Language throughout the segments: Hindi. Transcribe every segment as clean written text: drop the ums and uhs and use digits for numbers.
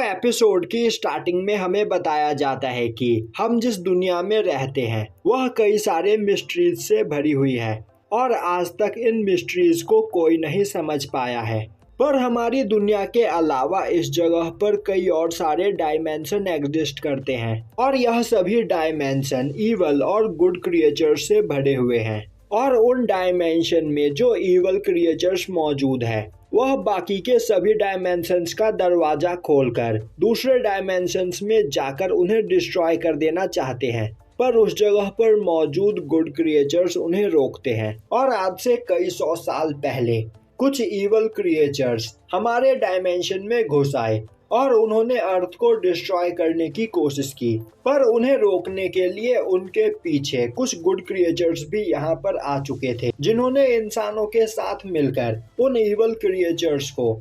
एपिसोड की स्टार्टिंग में हमें बताया जाता है कि हम जिस दुनिया में रहते हैं वह कई सारे मिस्ट्रीज से भरी हुई है और आज तक इन मिस्ट्रीज को कोई नहीं समझ पाया है। पर हमारी दुनिया के अलावा इस जगह पर कई और सारे डायमेंशन एग्जिस्ट करते हैं और यह सभी डायमेंशन ईवल और गुड क्रिएचर्स से भरे हुए हैं। और उन डायमेंशन में जो ईवल क्रिएचर्स मौजूद है वह बाकी के सभी डायमेंशंस का दरवाजा खोलकर दूसरे डायमेंशंस में जाकर उन्हें डिस्ट्रॉय कर देना चाहते हैं, पर उस जगह पर मौजूद गुड क्रिएचर्स उन्हें रोकते हैं। और आज से कई 100 साल पहले कुछ ईवल क्रिएचर्स हमारे डायमेंशन में घुस आए और उन्होंने अर्थ को डिस्ट्रॉय करने की कोशिश की, पर उन्हें रोकने के लिए उनके पीछे कुछ गुड क्रिएचर्स भी यहाँ पर आ चुके थे, जिन्होंने इंसानों के साथ मिलकर उन ईवल क्रिएचर्स को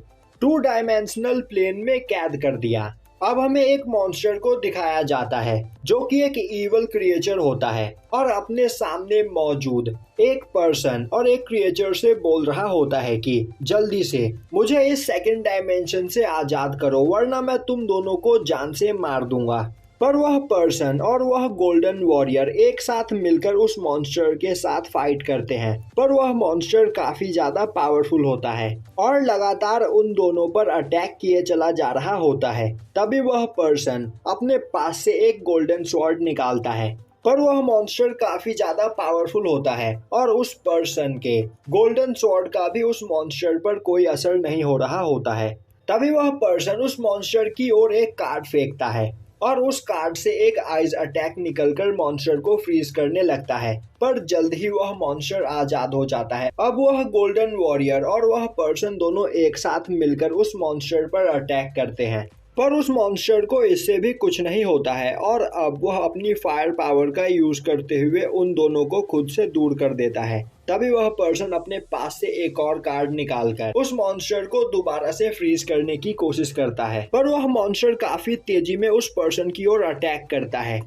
2 डायमेंशनल प्लेन में कैद कर दिया। अब हमें एक मॉन्स्टर को दिखाया जाता है जो कि एक ईवल क्रिएचर होता है और अपने सामने मौजूद एक पर्सन और एक क्रिएचर से बोल रहा होता है कि जल्दी से मुझे इस सेकंड डायमेंशन से आजाद करो वरना मैं तुम दोनों को जान से मार दूंगा। पर वह पर्सन और वह गोल्डन वॉरियर एक साथ मिलकर उस मॉन्स्टर के साथ फाइट करते हैं, पर वह मॉन्स्टर काफी ज्यादा पावरफुल होता है और लगातार उन दोनों पर अटैक किए चला जा रहा होता है। तभी वह पर्सन अपने पास से एक गोल्डन स्वॉर्ड निकालता है, पर वह मॉन्स्टर काफी ज्यादा पावरफुल होता है और उस पर्सन के गोल्डन स्वॉर्ड का भी उस मॉन्स्टर पर कोई असर नहीं हो रहा होता है। तभी वह पर्सन उस मॉन्स्टर की ओर एक कार्ड फेंकता है और उस कार्ड से एक आइज अटैक निकलकर मॉन्स्टर को फ्रीज करने लगता है, पर जल्द ही वह मॉन्स्टर आजाद हो जाता है। अब वह गोल्डन वॉरियर और वह पर्सन दोनों एक साथ मिलकर उस मॉन्स्टर पर अटैक करते हैं, पर उस मॉन्स्टर को इससे भी कुछ नहीं होता है और अब वह अपनी फायर पावर का यूज करते हुए उन दोनों को खुद से दूर कर देता है। तभी वह पर्सन अपने पास से एक और कार्ड निकालकर उस मॉन्स्टर को दोबारा से फ्रीज करने की कोशिश करता है, पर वह मॉन्स्टर काफी तेजी में उस पर्सन की ओर अटैक करता है,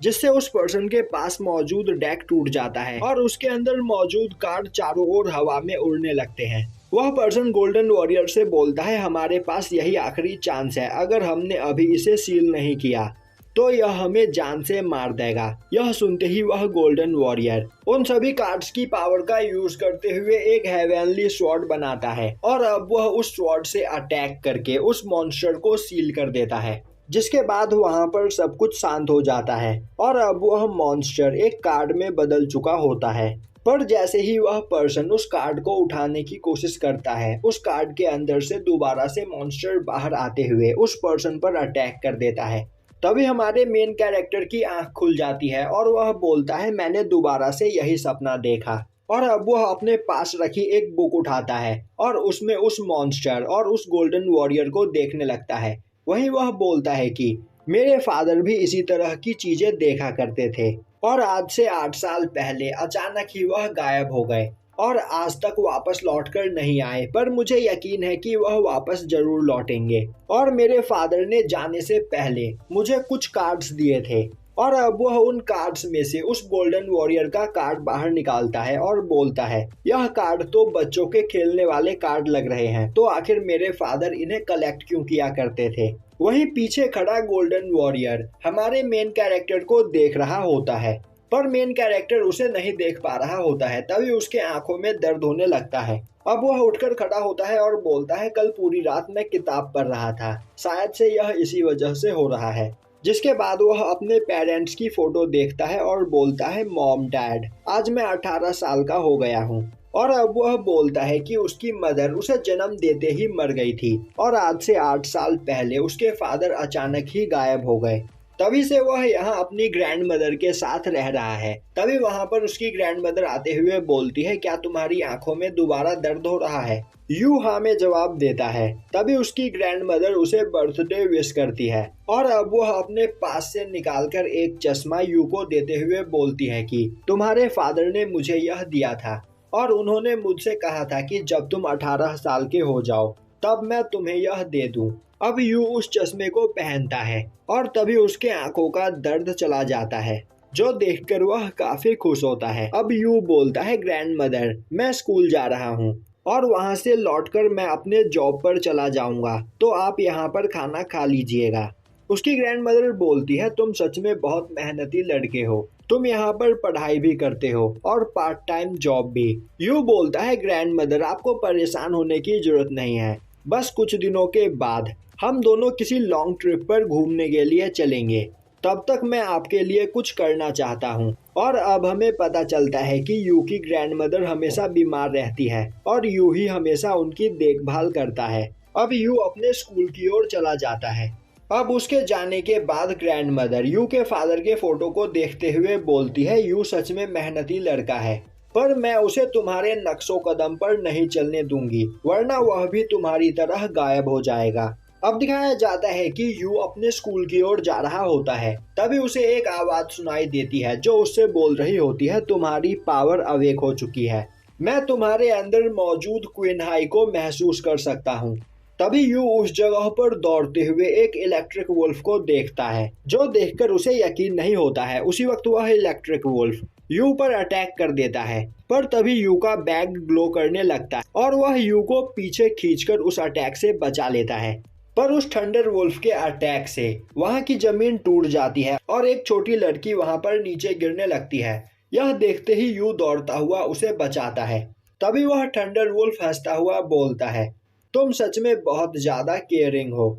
जिससे उस पर्सन के पास मौजूद डेक टूट जाता है और उसके अंदर मौजूद कार्ड चारों ओर हवा में उड़ने लगते हैं। वह पर्सन गोल्डन वॉरियर से बोलता है हमारे पास यही आखिरी चांस है, अगर हमने अभी इसे सील नहीं किया तो यह हमें जान से मार देगा। यह सुनते ही वह गोल्डन वॉरियर उन सभी कार्ड्स की पावर का यूज करते हुए एक हेवनली स्वॉर्ड बनाता है और अब वह उस स्वॉर्ड से अटैक करके उस मॉन्स्टर को सील कर देता है, जिसके बाद वहां पर सब कुछ शांत हो जाता है और अब वह मॉन्स्टर एक कार्ड में बदल चुका होता है। पर जैसे ही वह पर्सन उस कार्ड को उठाने की कोशिश करता है, उस कार्ड के अंदर से दोबारा से मॉन्स्टर बाहर आते हुए उस पर्सन पर अटैक कर देता है। तभी हमारे मेन कैरेक्टर की आंख खुल जाती है और वह बोलता है मैंने दोबारा से यही सपना देखा। और अब वह अपने पास रखी एक बुक उठाता है और उसमें उस मॉन्स्टर और उस गोल्डन वॉरियर को देखने लगता है। वहीं वह बोलता है कि मेरे फादर भी इसी तरह की चीजें देखा करते थे और आज से 8 साल पहले अचानक ही वह गायब हो गए और आज तक वापस लौटकर नहीं आए, पर मुझे यकीन है कि वह वापस जरूर लौटेंगे। और मेरे फादर ने जाने से पहले मुझे कुछ कार्ड्स दिए थे और अब वह उन कार्ड्स में से उस गोल्डन वॉरियर का कार्ड बाहर निकालता है और बोलता है यह कार्ड तो बच्चों के खेलने वाले कार्ड लग रहे हैं, तो आखिर मेरे फादर इन्हें कलेक्ट क्यों किया करते थे। वहीं पीछे खड़ा गोल्डन वॉरियर हमारे मेन कैरेक्टर को देख रहा होता है, पर मेन कैरेक्टर उसे नहीं देख पा रहा होता है। तभी उसके आंखों में दर्द होने लगता है। अब वह उठकर खड़ा होता है और बोलता है कल पूरी रात मैं किताब पढ़ रहा था, शायद से यह इसी वजह से हो रहा है। जिसके बाद वह अपने पेरेंट्स की फोटो देखता है और बोलता है मॉम डैड आज मैं 18 साल का हो गया हूँ। और अब वह बोलता है कि उसकी मदर उसे जन्म देते ही मर गई थी और आज से 8 साल पहले उसके फादर अचानक ही गायब हो गए। तभी से वह यहाँ अपनी ग्रैंड मदर के साथ रह रहा है। तभी वहाँ पर उसकी ग्रैंड मदर आते हुए बोलती है क्या तुम्हारी आंखों में दोबारा दर्द हो रहा है? यू हाँ में जवाब देता है। तभी उसकी ग्रैंड मदर उसे बर्थडे विश करती है और अब वह अपने पास से निकालकर एक चश्मा यू को देते हुए बोलती है कि तुम्हारे फादर ने मुझे यह दिया था और उन्होंने मुझसे कहा था कि जब तुम 18 साल के हो जाओ तब मैं तुम्हें यह दे दूं। अब यू उस चश्मे को पहनता है और तभी उसके आंखों का दर्द चला जाता है, जो देखकर वह काफी खुश होता है। अब यू बोलता है ग्रैंड मदर मैं स्कूल जा रहा हूँ और वहाँ से लौटकर मैं अपने जॉब पर चला जाऊँगा, तो आप यहाँ पर खाना खा लीजिएगा। उसकी ग्रैंडमदर बोलती है, तुम सच में बहुत मेहनती लड़के हो, तुम यहाँ पर पढ़ाई भी करते हो और पार्ट टाइम जॉब भी। यू बोलता है, ग्रैंडमदर आपको परेशान होने की जरूरत नहीं है, बस कुछ दिनों के बाद हम दोनों किसी लॉन्ग ट्रिप पर घूमने के लिए चलेंगे, तब तक मैं आपके लिए कुछ करना चाहता हूँ। और अब हमें पता चलता है कि यू की ग्रैंडमदर हमेशा बीमार रहती है और यू ही हमेशा उनकी देखभाल करता है। अब यू अपने स्कूल की ओर चला जाता है। अब उसके जाने के बाद ग्रैंडमदर यू के फादर के फोटो को देखते हुए बोलती है, यू सच में मेहनती लड़का है, पर मैं उसे तुम्हारे नक्शो कदम पर नहीं चलने दूंगी, वरना वह भी तुम्हारी तरह गायब हो जाएगा। अब दिखाया जाता है कि यू अपने स्कूल की ओर जा रहा होता है, तभी उसे एक आवाज सुनाई देती है जो उससे बोल रही होती है, तुम्हारी पावर अवेक हो चुकी है, मैं तुम्हारे अंदर मौजूद क्वीन हाई को महसूस कर सकता हूँ। तभी यू उस जगह पर दौड़ते हुए एक इलेक्ट्रिक वुल्फ को देखता है, जो देखकर उसे यकीन नहीं होता है। उसी वक्त वह इलेक्ट्रिक वुल्फ यू पर अटैक कर देता है, पर तभी यू का बैग ग्लो करने लगता है और वह यू को पीछे खींचकर उस अटैक से बचा लेता है। पर उस थंडर वुल्फ के अटैक से वहां की जमीन टूट जाती है और एक छोटी लड़की वहां पर नीचे गिरने लगती है। यह देखते ही यू दौड़ता हुआ उसे बचाता है। तभी वह थंडर वुल्फ हंसता हुआ बोलता है, तुम सच में बहुत ज्यादा केयरिंग हो,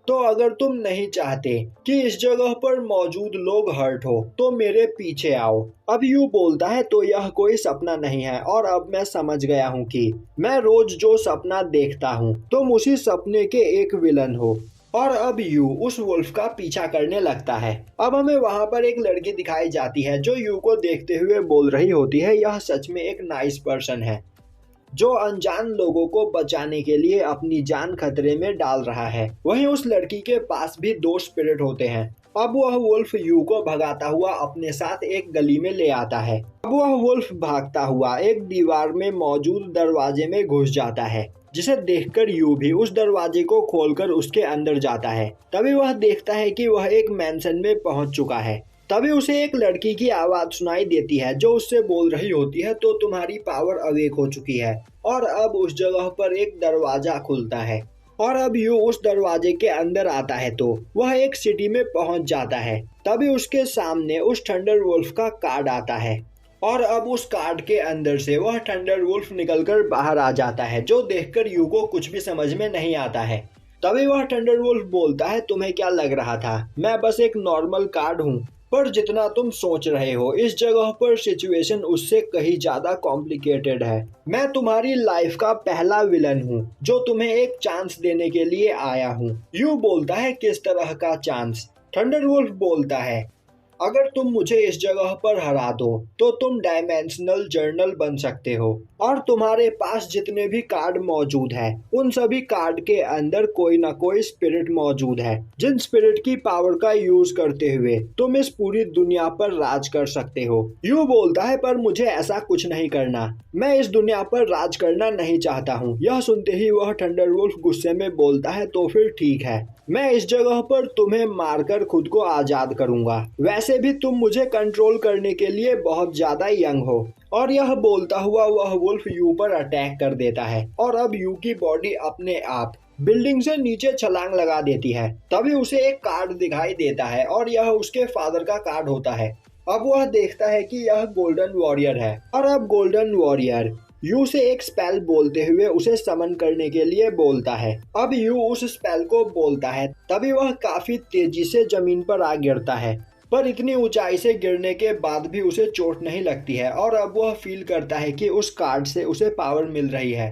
तो अगर तुम नहीं चाहते कि इस जगह पर मौजूद लोग हर्ट हो तो मेरे पीछे आओ। अब यू बोलता है, तो यह कोई सपना नहीं है और अब मैं समझ गया हूँ कि मैं रोज जो सपना देखता हूँ तुम उसी सपने के एक विलन हो। और अब यू उस वुल्फ का पीछा करने लगता है। अब हमें वहाँ पर एक लड़की दिखाई जाती है जो यू को देखते हुए बोल रही होती है, यह सच में एक नाइस पर्सन है जो अनजान लोगों को बचाने के लिए अपनी जान खतरे में डाल रहा है। वहीं उस लड़की के पास भी दो स्पिरिट होते हैं। अब वह वुल्फ यू को भगाता हुआ अपने साथ एक गली में ले आता है। अब वह वुल्फ भागता हुआ एक दीवार में मौजूद दरवाजे में घुस जाता है, जिसे देखकर यू भी उस दरवाजे को खोलकर उसके अंदर जाता है। तभी वह देखता है कि वह एक मैंशन में पहुंच चुका है। तभी उसे एक लड़की की आवाज सुनाई देती है जो उससे बोल रही होती है, तो तुम्हारी पावर अवेक हो चुकी है। और अब उस जगह पर एक दरवाजा खुलता है और अब यू उस दरवाजे के अंदर आता है तो वह एक सिटी में पहुंच जाता है। तभी उसके सामने उस थंडर वुल्फ का कार्ड आता है और अब उस कार्ड के अंदर से वह थंडर वुल्फ निकलकर बाहर आ जाता है, जो देखकर यू को कुछ भी समझ में नहीं आता है। तभी वह थंडर वुल्फ बोलता है, तुम्हें क्या लग रहा था मैं बस एक नॉर्मल कार्ड हूँ, पर जितना तुम सोच रहे हो इस जगह पर सिचुएशन उससे कहीं ज्यादा कॉम्प्लिकेटेड है। मैं तुम्हारी लाइफ का पहला विलन हूँ जो तुम्हें एक चांस देने के लिए आया हूँ। यू बोलता है, किस तरह का चांस? थंडर वुल्फ बोलता है, अगर तुम मुझे इस जगह पर हरा दो तो तुम डायमेंशनल जर्नल बन सकते हो और तुम्हारे पास जितने भी कार्ड मौजूद है उन सभी कार्ड के अंदर कोई ना कोई स्पिरिट मौजूद है, जिन स्पिरिट की पावर का यूज करते हुए तुम इस पूरी दुनिया पर राज कर सकते हो। यू बोलता है, पर मुझे ऐसा कुछ नहीं करना, मैं इस दुनिया पर राज करना नहीं चाहता हूँ। यह सुनते ही वह थंडर वुल्फ गुस्से में बोलता है, तो फिर ठीक है, मैं इस जगह पर तुम्हें मारकर खुद को आजाद करूंगा, वैसे भी तुम मुझे कंट्रोल करने के लिए बहुत ज्यादा यंग हो। और यह बोलता हुआ वह वुल्फ यू पर अटैक कर देता है और अब यू की बॉडी अपने आप बिल्डिंग से नीचे छलांग लगा देती है। तभी उसे एक कार्ड दिखाई देता है और यह उसके फादर का कार्ड होता है। अब वह देखता है कि यह गोल्डन वॉरियर है और अब गोल्डन वॉरियर यू से एक स्पेल बोलते हुए उसे समन करने के लिए बोलता है। अब यू उस स्पेल को बोलता है, तभी वह काफी तेजी से जमीन पर आ गिरता है, पर इतनी ऊंचाई से गिरने के बाद भी उसे चोट नहीं लगती है और अब वह फील करता है कि उस कार्ड से उसे पावर मिल रही है।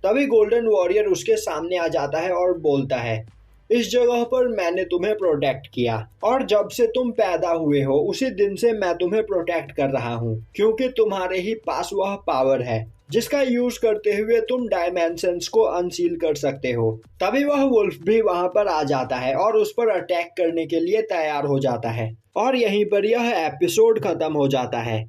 तभी गोल्डन वॉरियर उसके सामने आ जाता है और बोलता है, इस जगह पर मैंने तुम्हें प्रोटेक्ट किया और जब से तुम पैदा हुए हो उसी दिन से मैं तुम्हें प्रोटेक्ट कर रहा हूँ, क्योंकि तुम्हारे ही पास वह पावर है जिसका यूज करते हुए तुम डायमेंशंस को अनसील कर सकते हो। तभी वह वुल्फ भी वहां पर आ जाता है और उस पर अटैक करने के लिए तैयार हो जाता है और यहीं पर यह एपिसोड खत्म हो जाता है।